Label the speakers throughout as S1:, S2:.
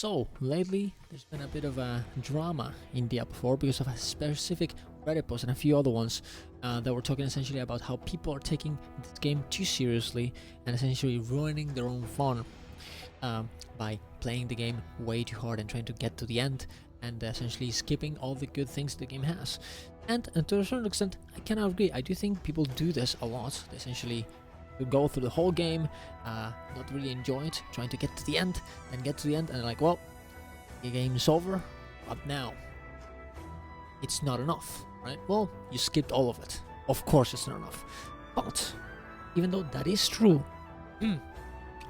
S1: So, lately, there's been a bit of a drama in Diablo 4 because of a specific Reddit post and a few other ones that were talking essentially about how people are taking this game too seriously and essentially ruining their own fun by playing the game way too hard and trying to get to the end and essentially skipping all the good things the game has. And to a certain extent, I cannot agree. I do think people do this a lot. They essentially go through the whole game, not really enjoy it, trying to get to the end, and get to the end, and like, well, the game's over, but now it's not enough, right? Well, you skipped all of it. Of course it's not enough. But even though that is true, I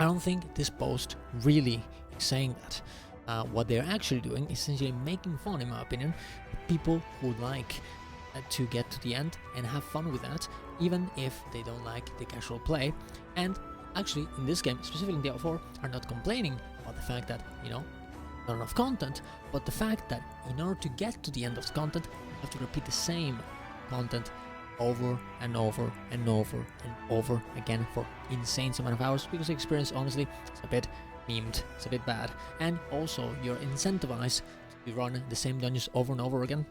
S1: don't think this post really is saying that. What they're actually doing is essentially making fun, in my opinion, of people who like to get to the end and have fun with that, even if they don't like the casual play. And actually, in this game, specifically in Diablo 4, are not complaining about the fact that, not enough content, but the fact that in order to get to the end of the content, you have to repeat the same content over and over and over and over again for insane amount of hours, because the experience, honestly, is a bit memed, it's a bit bad. And also, you're incentivized to run the same dungeons over and over again,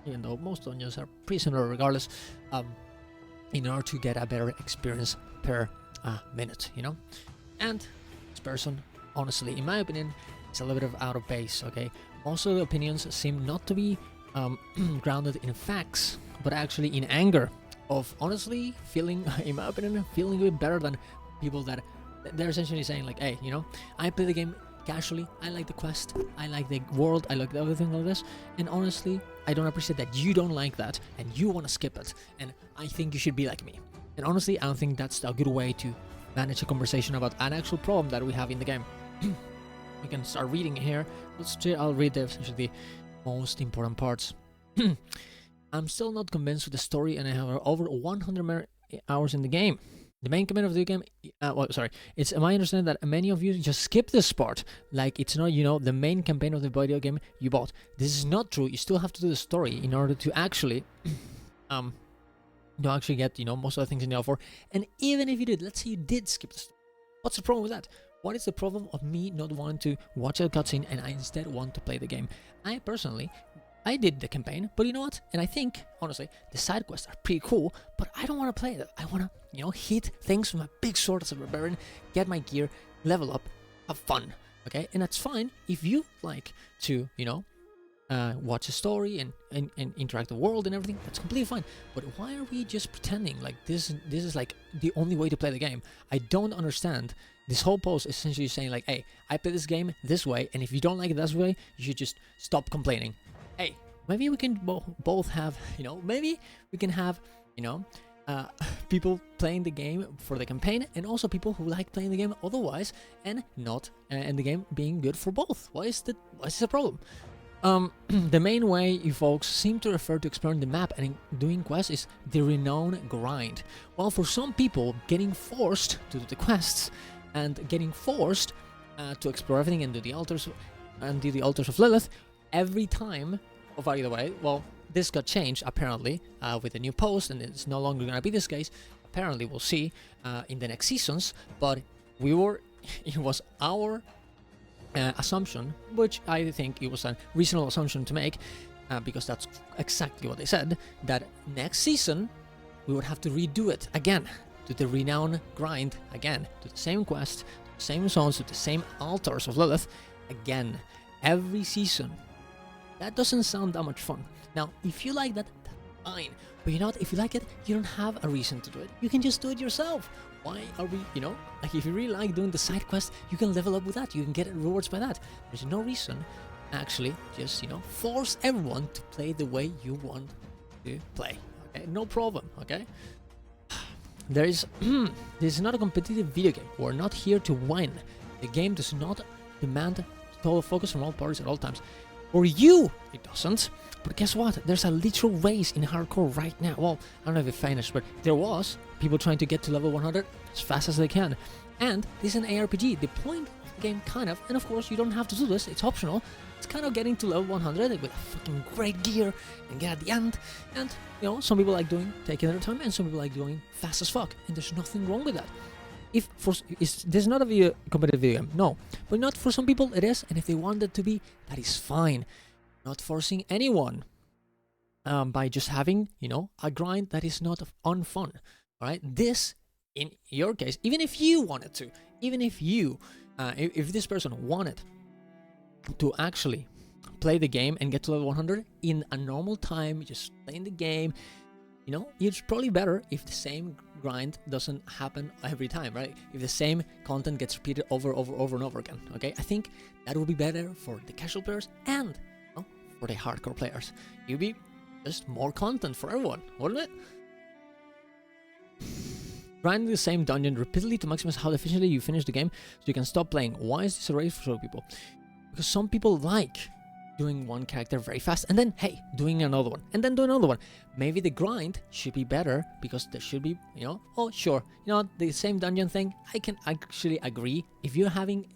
S1: even though most dungeons are pretty similar regardless, in order to get a better experience per minute, And this person, honestly, in my opinion, is a little bit of out of base, okay? Most of the opinions seem not to be grounded in facts, but actually in anger of honestly feeling, in my opinion, feeling a bit better than people that they're essentially saying like, hey, I play the game casually, I like the quest, I like the world, I like everything like this, and honestly, I don't appreciate that you don't like that and you want to skip it, and I think you should be like me. And honestly, I don't think that's a good way to manage a conversation about an actual problem that we have in the game. We can start reading here. I'll read essentially the most important parts. I'm still not convinced with the story, and I have over 100 hours in the game. The main command of the game, it's my understanding that many of you just skip this part, like it's not, the main campaign of the video game you bought. This is not true. You still have to do the story in order to actually, get, most of the things in Diablo 4. And even if you did, let's say you did skip the story, what's the problem with that? What is the problem of me not wanting to watch a cutscene and I instead want to play the game? I did the campaign, but you know what? And I think, honestly, the side quests are pretty cool, but I don't want to play it. I want to, hit things with my big sword as a barbarian, get my gear, level up, have fun, okay? And that's fine if you like to, watch a story and interact with the world and everything. That's completely fine. But why are we just pretending like this is like the only way to play the game? I don't understand. This whole post is essentially saying like, hey, I play this game this way, and if you don't like it this way, you should just stop complaining. Hey, maybe we can both have, maybe we can have, people playing the game for the campaign and also people who like playing the game otherwise and not, and the game being good for both. Why is this a problem? The main way you folks seem to refer to exploring the map and doing quests is the renown grind. Well, for some people, getting forced to do the quests and getting forced to explore everything and do the altars of Lilith every time. Oh, by the way, well, this got changed apparently with a new post, and it's no longer gonna be this case. Apparently, we'll see in the next seasons. But it was our assumption, which I think it was a reasonable assumption to make, because that's exactly what they said. That next season we would have to redo it again, to the renown grind again, to the same quest, to the same zones, to the same altars of Lilith again, every season. That doesn't sound that much fun. Now, if you like that, that's fine. But if you like it, you don't have a reason to do it. You can just do it yourself. Why are we, like if you really like doing the side quest, you can level up with that. You can get rewards by that. There's no reason, actually, just, force everyone to play the way you want to play. Okay, no problem, okay? This is not a competitive video game. We're not here to win. The game does not demand total focus from all parties at all times. For you, it doesn't. But guess what? There's a literal race in hardcore right now. Well, I don't know if it finished, but there was people trying to get to level 100 as fast as they can. And this is an ARPG. The point of the game, kind of, and of course you don't have to do this, it's optional. It's kind of getting to level 100 with a fucking great gear and get at the end. And, some people like taking their time, and some people like doing fast as fuck. And there's nothing wrong with that. if there's not a competitive video game, no, but not for some people it is, and if they want it to be, that is fine. Not forcing anyone by just having, you know, a grind that is not unfun. All right, this in your case, even if you wanted to, even if you, if this person wanted to actually play the game and get to level 100 in a normal time, just playing the game, you know, it's probably better if the same grind doesn't happen every time, right? If the same content gets repeated over and over again, okay? I think that would be better for the casual players and, you know, for the hardcore players. It would be just more content for everyone, wouldn't it? Grinding the same dungeon repeatedly to maximize how efficiently you finish the game so you can stop playing. Why is this a race for some people? Because some people like doing one character very fast and then, hey, doing another one and then doing another one. Maybe the grind should be better because there should be, you know, oh sure, you know, the same dungeon thing, I can actually agree. If you're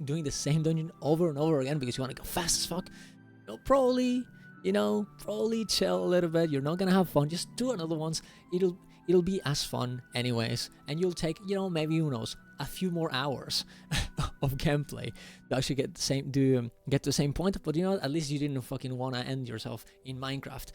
S1: doing the same dungeon over and over again because you want to go fast as fuck, you'll probably chill a little bit. You're not gonna have fun. Just do another ones. It'll be as fun anyways, and you'll take, you know, maybe, who knows, a few more hours of gameplay to actually get to the same point. But you know, at least you didn't fucking wanna end yourself in Minecraft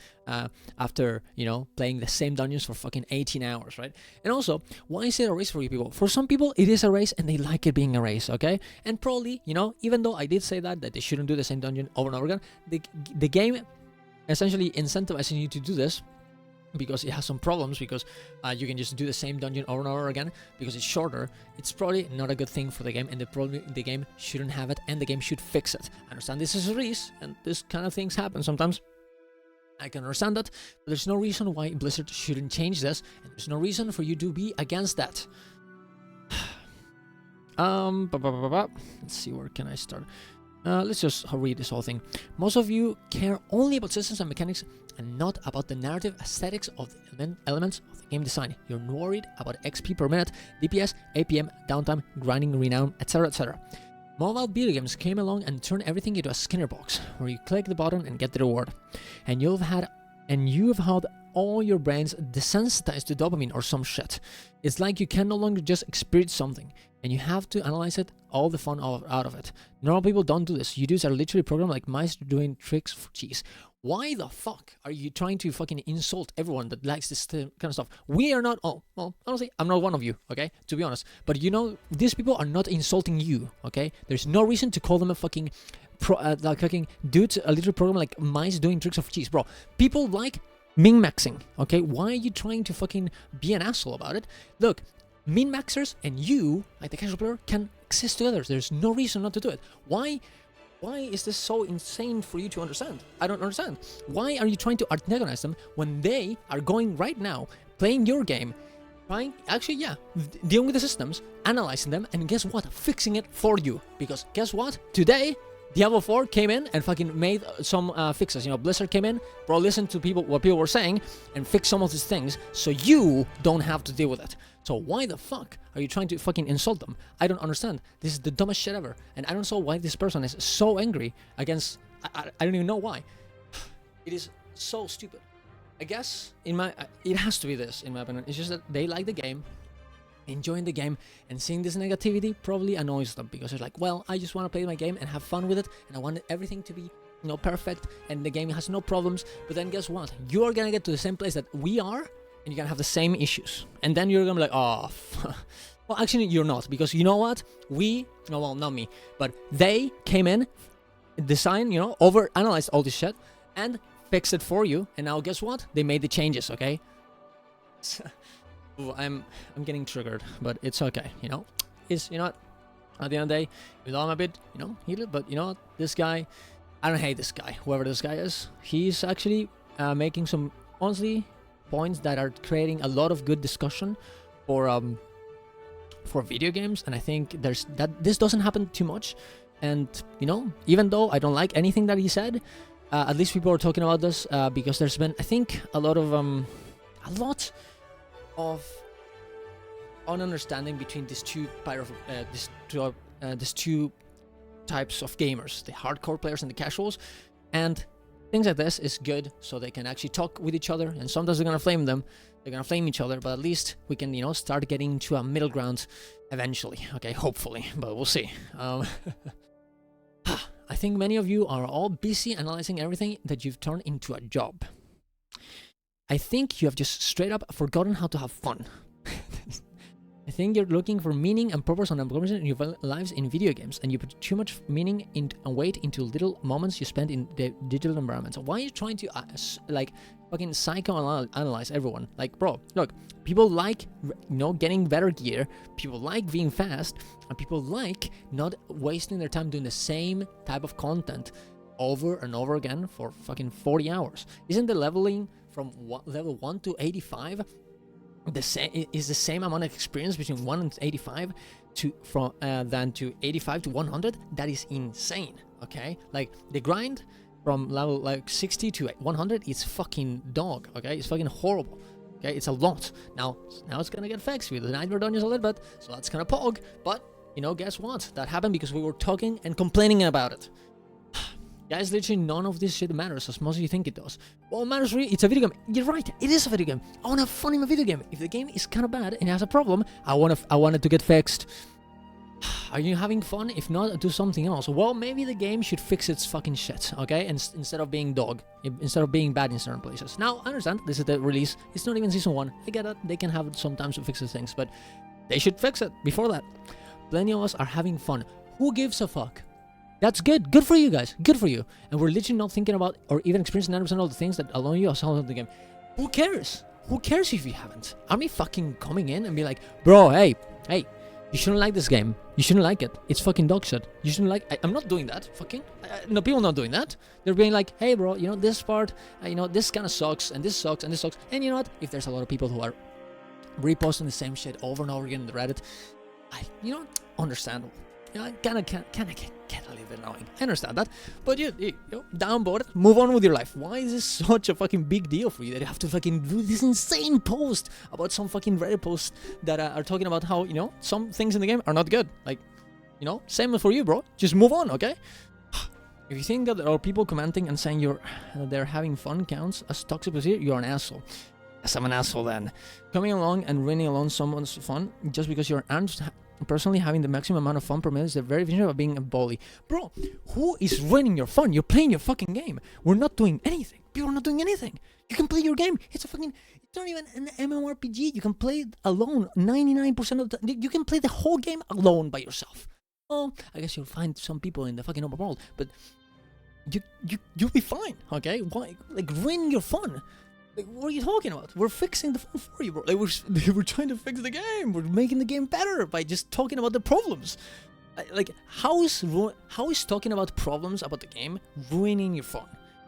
S1: after, you know, playing the same dungeons for fucking 18 hours, right? And also, why is it a race for you people? For some people, it is a race and they like it being a race, okay? And probably, you know, even though I did say that they shouldn't do the same dungeon over and over again, the game essentially incentivizing you to do this, because it has some problems, because you can just do the same dungeon over and over again because it's shorter. It's probably not a good thing for the game, and the game shouldn't have it, and the game should fix it. I understand this is a race, and this kind of things happen sometimes. I can understand that, but there's no reason why Blizzard shouldn't change this, and there's no reason for you to be against that. Let's see, where can I start? Let's just read this whole thing. Most of you care only about systems and mechanics and not about the narrative aesthetics of the elements of the game design. You're worried about XP per minute, DPS, APM, downtime, grinding, renown, etc, etc. Mobile video games came along and turned everything into a Skinner box, where you click the button and get the reward. And you've had all your brains desensitized to dopamine or some shit. It's like you can no longer just experience something, and you have to analyze it, all the fun out of it. Normal people don't do this. YouTubers are literally programmed like mice doing tricks for cheese. Why the fuck are you trying to fucking insult everyone that likes this kind of stuff? We are not, well, honestly, I'm not one of you, okay? To be honest. But you know, these people are not insulting you, okay? There's no reason to call them a fucking like fucking dude, a little program like mice doing tricks of cheese. Bro, people like min-maxing, okay? Why are you trying to fucking be an asshole about it? Look, min-maxers and you, like the casual player, can exist together. There's no reason not to do it. Why is this so insane for you to understand? I don't understand. Why are you trying to antagonize them when they are going right now, playing your game, dealing with the systems, analyzing them, and guess what? Fixing it for you. Because guess what? Today, Diablo 4 came in and fucking made some fixes. You know, Blizzard came in, bro, listened to what people were saying, and fixed some of these things so you don't have to deal with it. So why the fuck are you trying to fucking insult them? I don't understand. This is the dumbest shit ever. And I don't know why this person is so angry against... I don't even know why. It is so stupid. I guess, it has to be this, in my opinion. It's just that they like the game, enjoying the game, and seeing this negativity probably annoys them, because it's like, well, I just want to play my game and have fun with it, and I want everything to be, you know, perfect, and the game has no problems. But then guess what? You are gonna get to the same place that we are, and you're gonna have the same issues. And then you're gonna be like, oh, well, actually, you're not, because you know what? Well, not me, but they came in, designed, you know, over-analyzed all this shit, and fixed it for you, and now guess what? They made the changes, okay? Ooh, I'm getting triggered, but it's okay, you know? It's, you know what? At the end of the day, even though I'm a bit, you know, heated, but you know what? This guy, I don't hate this guy, whoever this guy is. He's actually making some, honestly, points that are creating a lot of good discussion for video games, and I think this doesn't happen too much. And you know, even though I don't like anything that he said, at least people are talking about this because there's been, I think, a lot of understanding between these two types of gamers, the hardcore players and the casuals, and things like this is good, so they can actually talk with each other. And sometimes they're gonna flame them, They're gonna flame each other, but at least we can, you know, start getting to a middle ground eventually. Okay, hopefully, but we'll see. I think many of you are all busy analyzing everything that you've turned into a job. I think you have just straight up forgotten how to have fun. I think you're looking for meaning and purpose on in your lives in video games, and you put too much meaning and weight into little moments you spend in the digital environment. So why are you trying to like fucking psychoanalyze everyone? Like, bro, look, people like, you know, getting better gear, people like being fast, and people like not wasting their time doing the same type of content over and over again for fucking 40 hours. Isn't the leveling from level 1 to 85 the same amount of experience between 1 and 85 than to 85 to 100? That is insane. Okay, like the grind from level like 60 to 100 is fucking dog. Okay, it's fucking horrible. Okay, it's a lot. Now it's gonna get fixed with the nightmare dungeons a little bit, so that's kind of pog. But you know, guess what? That happened because we were talking and complaining about it. Guys, literally none of this shit matters as much as you think it does. Well, it matters really. It's a video game. You're right. It is a video game. I want to have fun in a video game. If the game is kind of bad and has a problem, I want it to get fixed. Are you having fun? If not, do something else. Well, maybe the game should fix its fucking shit, okay? And instead of being instead of being bad in certain places. Now, I understand this is the release. It's not even season 1. I get it. They can have it sometimes to fix the things, but they should fix it before that. Plenty of us are having fun. Who gives a fuck? That's good. Good for you guys. Good for you. And we're literally not thinking about or even experiencing 90% of the things that allow you outside of the game. Who cares? Who cares if you haven't? Are me fucking coming in and be like, bro, hey, you shouldn't like this game. You shouldn't like it. It's fucking dog shit. You shouldn't like. I'm not doing that. Fucking. No, people not doing that. They're being like, hey, bro, you know this part. You know this kind of sucks, and this sucks, and this sucks. And you know what? If there's a lot of people who are reposting the same shit over and over again on the Reddit, understandable. You know, kind of get a little bit annoying. I understand that, but you downboard, move on with your life. Why is this such a fucking big deal for you that you have to fucking do this insane post about some fucking Reddit posts that are talking about how, you know, some things in the game are not good? Like, you know, same for you, bro. Just move on, okay? If you think that there are people commenting and saying they're having fun counts as toxic behavior, you're an asshole. Yes, I'm an asshole then. Coming along and ruining along someone's fun just because you're personally having the maximum amount of fun per minute is the very definition of being a bully. Bro, who is ruining your fun? You're playing your fucking game. We're not doing anything. People are not doing anything. You can play your game. It's not even an MMORPG. You can play it alone 99% of the time. You can play the whole game alone by yourself. Oh, I guess you'll find some people in the fucking open world, but you'll be fine, okay? Why? Like, ruin your fun. Like, what are you talking about? We're fixing the fun for you, bro. Like, we're trying to fix the game. We're making the game better by just talking about the problems. Like, how is talking about problems about the game ruining your fun?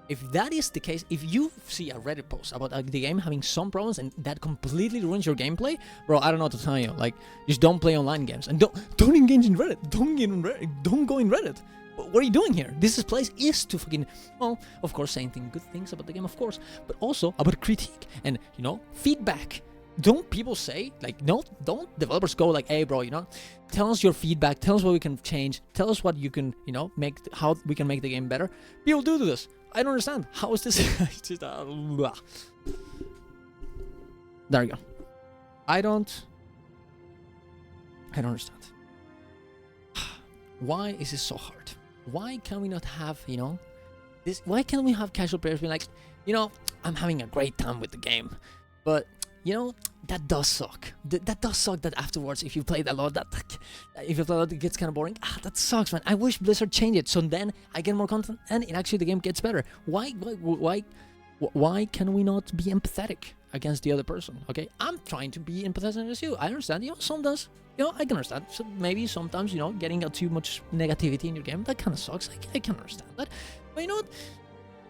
S1: If that is the case, if you see a Reddit post about the game having some problems and that completely ruins your gameplay, bro, I don't know what to tell you. Like, just don't play online games and don't engage in Reddit. Don't get in Reddit. Don't go in Reddit. What are you doing here? This place is to fucking, well, of course, saying good things about the game, of course, but also about critique and, you know, feedback. Don't people say, like, no, don't developers go like, hey, bro, you know, tell us your feedback, tell us what we can change, tell us what you can, you know, how we can make the game better. People do this. I don't understand. How is this? It's just, there you go. I don't understand. Why is this so hard? Why can we not have, you know, this? Why can't we have casual players being like, you know, I'm having a great time with the game, but, you know, that does suck. That does suck that afterwards, if you played a lot, if you play a lot, it gets kind of boring. That sucks, man. I wish Blizzard changed it, so then I get more content and actually the game gets better. Why can we not be empathetic against the other person? Okay, I'm trying to be empathetic against you. I understand, you know, sometimes, you know, I can understand. So maybe sometimes, you know, getting too much negativity in your game, that kind of sucks. I can understand that. But you know what?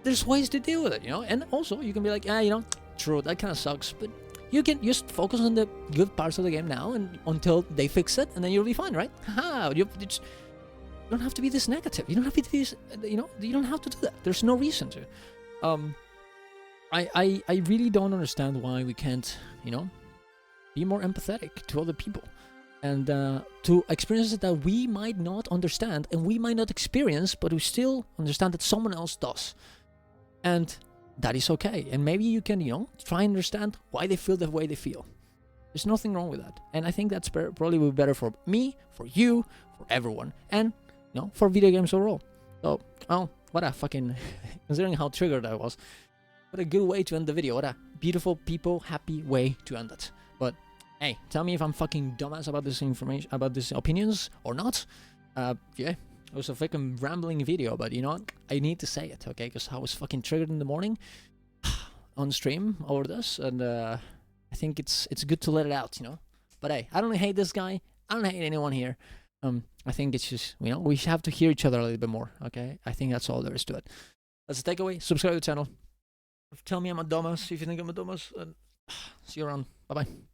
S1: There's ways to deal with it, you know? And also, you can be like, you know, true, that kind of sucks, but you can just focus on the good parts of the game now and until they fix it, and then you'll be fine, right? You don't have to be this negative. You don't have to be this, you know, you don't have to do that. There's no reason to. I really don't understand why we can't, you know, be more empathetic to other people and to experiences that we might not understand and we might not experience, but we still understand that someone else does. And that is okay. And maybe you can, you know, try and understand why they feel the way they feel. There's nothing wrong with that. And I think that's probably will be better for me, for you, for everyone, and, you know, for video games overall. So, oh, what a fucking, considering how triggered I was, what a good way to end the video. What a beautiful, people, happy way to end it. But hey, tell me if I'm fucking dumbass about this information, about these opinions or not. Yeah, it was a fucking rambling video, but you know what? I need to say it, okay? Because I was fucking triggered in the morning on stream over this, and I think it's good to let it out, you know. But hey, I don't hate this guy. I don't hate anyone here. I think it's just, you know, we have to hear each other a little bit more, okay? I think that's all there is to it. That's the takeaway. Subscribe to the channel. Tell me I'm a dumbass if you think I'm a dumbass. And see you around. Bye bye.